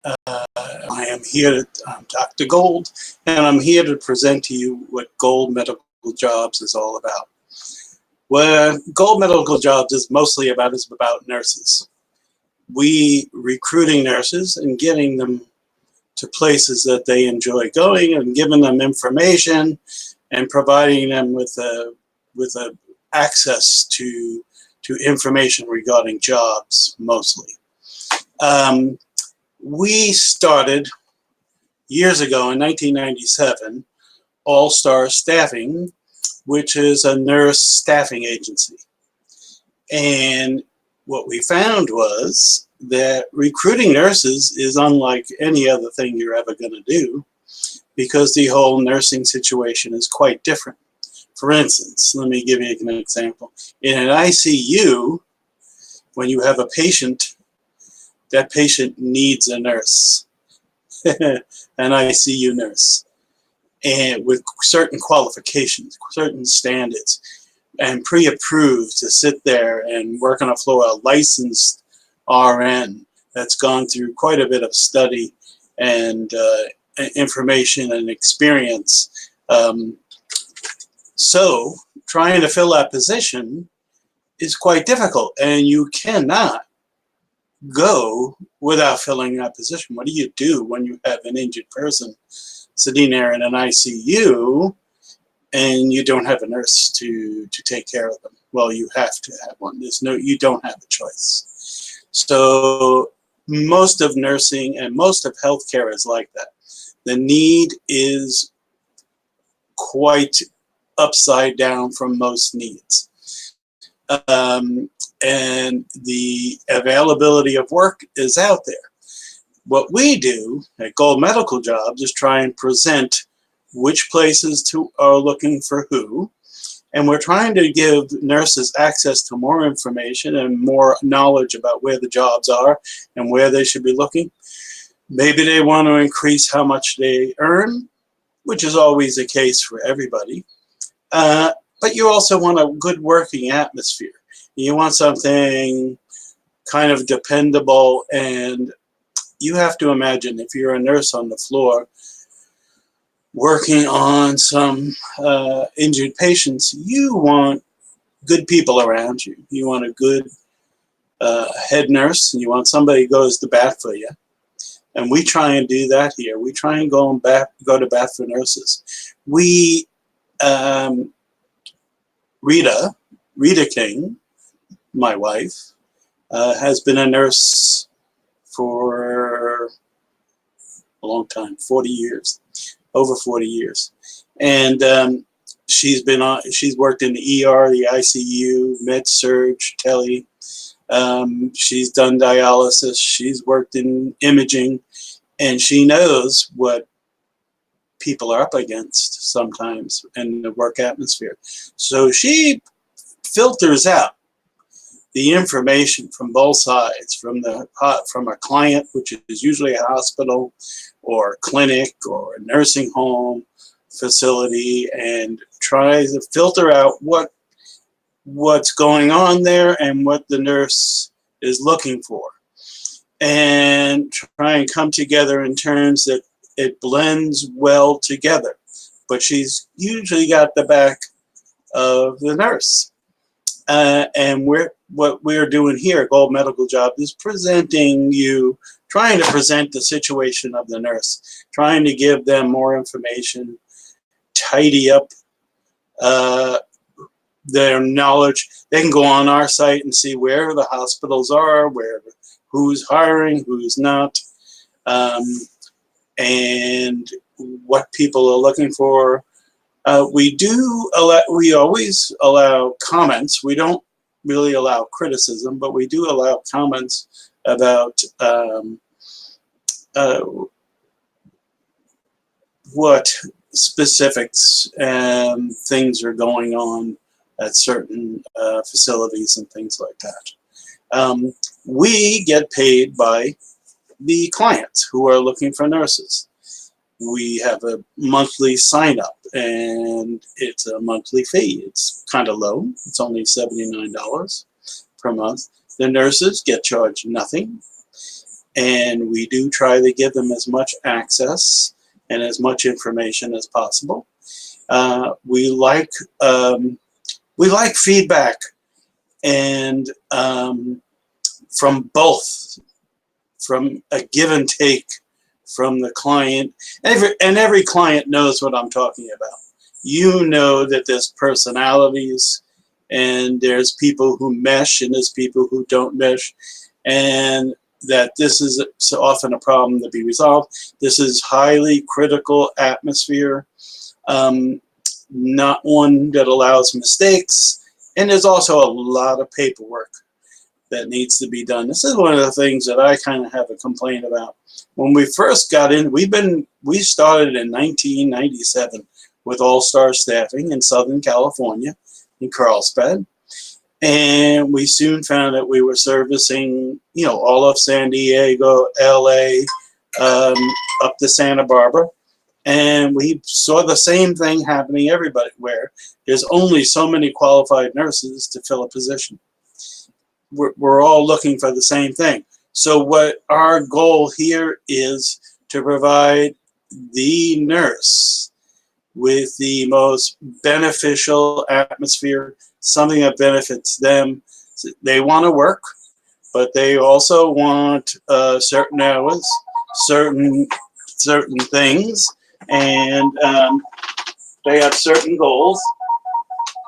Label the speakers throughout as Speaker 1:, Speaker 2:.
Speaker 1: I am here, I'm Dr. Gold, and I'm here to present to you what Gold Medical Jobs is all about. What Gold Medical Jobs is mostly about is about nurses. We recruiting nurses and getting them to places that they enjoy going and giving them information and providing them with a access to information regarding jobs mostly. We started years ago in 1997 All Star Staffing, which is a nurse staffing agency. And what we found was that recruiting nurses is unlike any other thing you're ever going to do, because the whole nursing situation is quite different. For instance, let me give you an example. In an ICU, when you have a patient, that patient needs a nurse, an ICU nurse, and with certain qualifications, certain standards, and pre-approved to sit there and work on a floor, a licensed RN that's gone through quite a bit of study and information and experience. So trying to fill that position is quite difficult, and you cannot go without filling that position. What do you do when you have an injured person sitting there in an ICU and you don't have a nurse to take care of them? Well, you have to have one. You don't have a choice. So most of nursing and most of healthcare is like that. The need is quite upside down from most needs. And the availability of work is out there. What we do at Gold Medical Jobs is try and present which places are looking for who, and we're trying to give nurses access to more information and more knowledge about where the jobs are and where they should be looking. Maybe they want to increase how much they earn, which is always the case for everybody. But you also want a good working atmosphere. You want something kind of dependable, and you have to imagine if you're a nurse on the floor working on some injured patients, you want good people around you. You want a good head nurse, and you want somebody who goes to bat for you. And we try and do that here. We try and go to bat for nurses. We, Rita King, my wife, has been a nurse for a long time, 40 years, over 40 years. And she's worked in the ER, the ICU, med-surg, tele. She's done dialysis. She's worked in imaging, and she knows what people are up against sometimes in the work atmosphere. So she filters out the information from both sides, from a client, which is usually a hospital or a clinic or a nursing home facility, and tries to filter out what's going on there and what the nurse is looking for, and try and come together in terms that it blends well together. But she's usually got the back of the nurse. And what we're doing here at Gold Medical Jobs is trying to present the situation of the nurse, trying to give them more information, tidy up their knowledge. They can go on our site and see where the hospitals are, who's hiring, who's not, and what people are looking for. We always allow comments. We don't really allow criticism, but we do allow comments about what specifics and things are going on at certain facilities and things like that. We get paid by the clients who are looking for nurses. We have a monthly sign-up, and it's a monthly fee. It's kind of low. It's only $79 per month. The nurses get charged nothing. and we do try to give them as much access and as much information as possible. We like feedback, and from both, from a give and take from the client. And every client knows what I'm talking about. You know that there's personalities, and there's people who mesh, and there's people who don't mesh, and that this is so often a problem to be resolved. This is highly critical atmosphere, not one that allows mistakes, and there's also a lot of paperwork that needs to be done. This is one of the things that I kind of have a complaint about. When we first got in, we started in 1997 with All Star Staffing in Southern California, in Carlsbad, and we soon found that we were servicing, all of San Diego, LA, up to Santa Barbara, and we saw the same thing happening everybody, where there's only so many qualified nurses to fill a position. We're all looking for the same thing. So what our goal here is to provide the nurse with the most beneficial atmosphere, something that benefits them. They want to work, but they also want certain hours, certain things, and they have certain goals.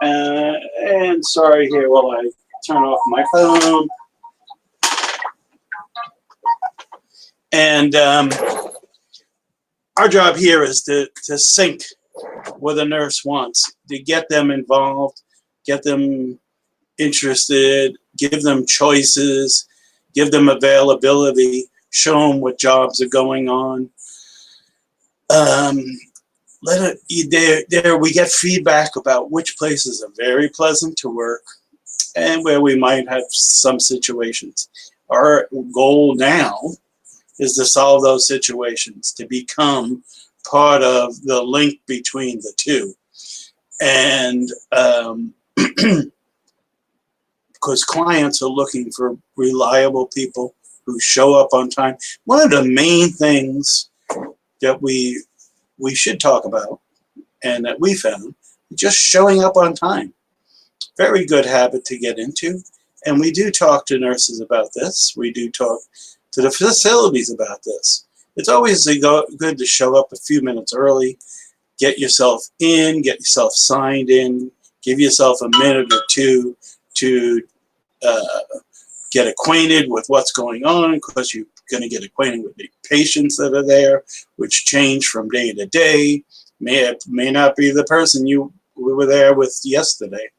Speaker 1: And sorry here while I turn off my phone. And our job here is to sync what a nurse wants, to get them involved, get them interested, give them choices, give them availability, show them what jobs are going on. There we get feedback about which places are very pleasant to work and where we might have some situations. Our goal now is to solve those situations, to become part of the link between the two. And because clients are looking for reliable people who show up on time. One of the main things that we should talk about, and that we found, just showing up on time. Very good habit to get into. And we do talk to nurses about this. We do talk to the facilities about this. It's always good to show up a few minutes early, get yourself in, get yourself signed in, give yourself a minute or two to get acquainted with what's going on, because you're going to get acquainted with the patients that are there, which change from day to day. May not be the person we were there with yesterday.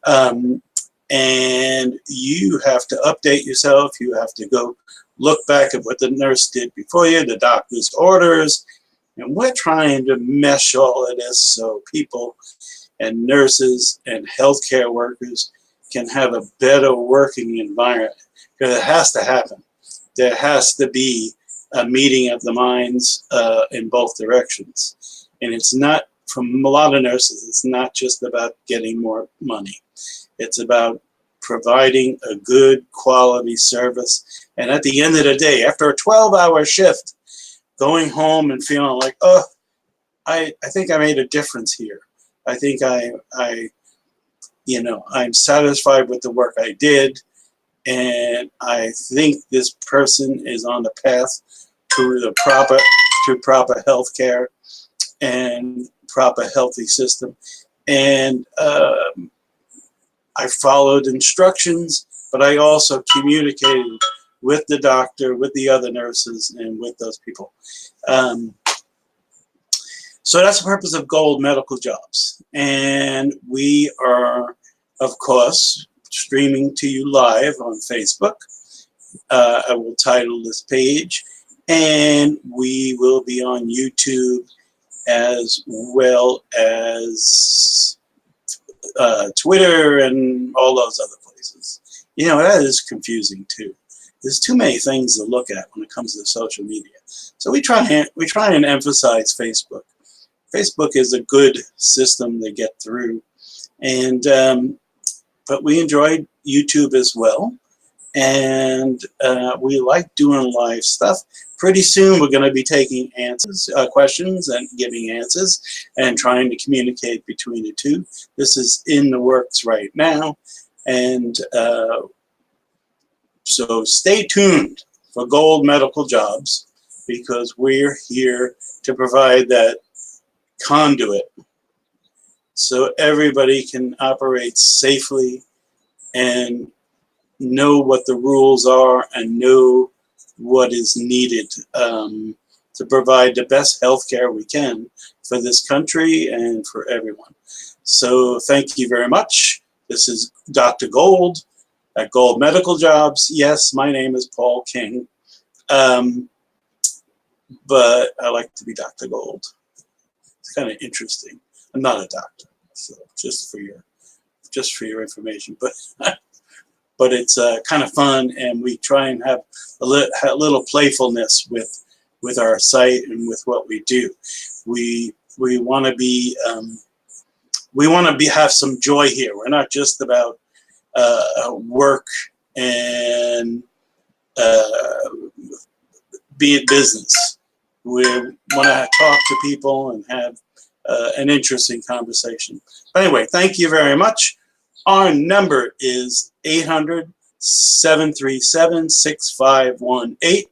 Speaker 1: And you have to update yourself. You have to go look back at what the nurse did before you, the doctor's orders. And we're trying to mesh all of this so people and nurses and healthcare workers can have a better working environment. Because it has to happen. There has to be a meeting of the minds in both directions. And it's not, from a lot of nurses, it's not just about getting more money. It's about providing a good quality service. And at the end of the day, after a 12-hour shift, going home and feeling like, oh, I think I made a difference here. I think I'm satisfied with the work I did, and I think this person is on the path to proper health care and proper healthy system. And I followed instructions, but I also communicated with the doctor, with the other nurses, and with those people. So that's the purpose of Gold Medical Jobs. And we are, of course, streaming to you live on Facebook. I will title this page. And we will be on YouTube as well as Twitter and all those other places. That is confusing too. There's too many things to look at when it comes to social media. So we try and emphasize Facebook. Facebook is a good system to get through, and but we enjoyed YouTube as well. and we like doing live stuff. Pretty soon we're going to be taking questions and giving answers and trying to communicate between the two. This is in the works right now, and so stay tuned for Gold Medical Jobs, because we're here to provide that conduit so everybody can operate safely and know what the rules are and know what is needed to provide the best health care we can for this country and for everyone. So thank you very much. This is Dr. Gold at Gold Medical Jobs. Yes, my name is Paul King, but I like to be Dr. Gold. It's kind of interesting. I'm not a doctor, so just for your information, but it's kind of fun, and we try and have a little playfulness with our site and with what we do. We want to be have some joy here. We're not just about work and be in business. We want to talk to people and have an interesting conversation. But anyway, thank you very much. Our number is 800-737-6518,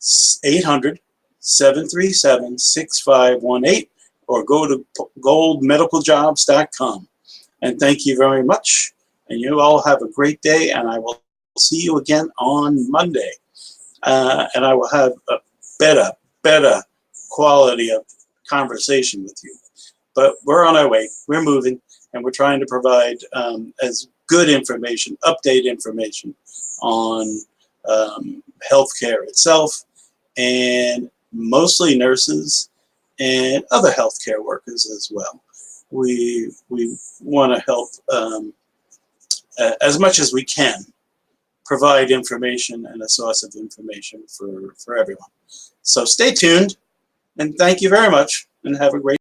Speaker 1: 800-737-6518, or go to goldmedicaljobs.com. And thank you very much. And you all have a great day, and I will see you again on Monday. And I will have a better quality of conversation with you. But we're on our way. We're moving, and we're trying to provide as good information, update information on healthcare itself, and mostly nurses and other healthcare workers as well. We want to help as much as we can, provide information and a source of information for everyone. So stay tuned, and thank you very much, and have a great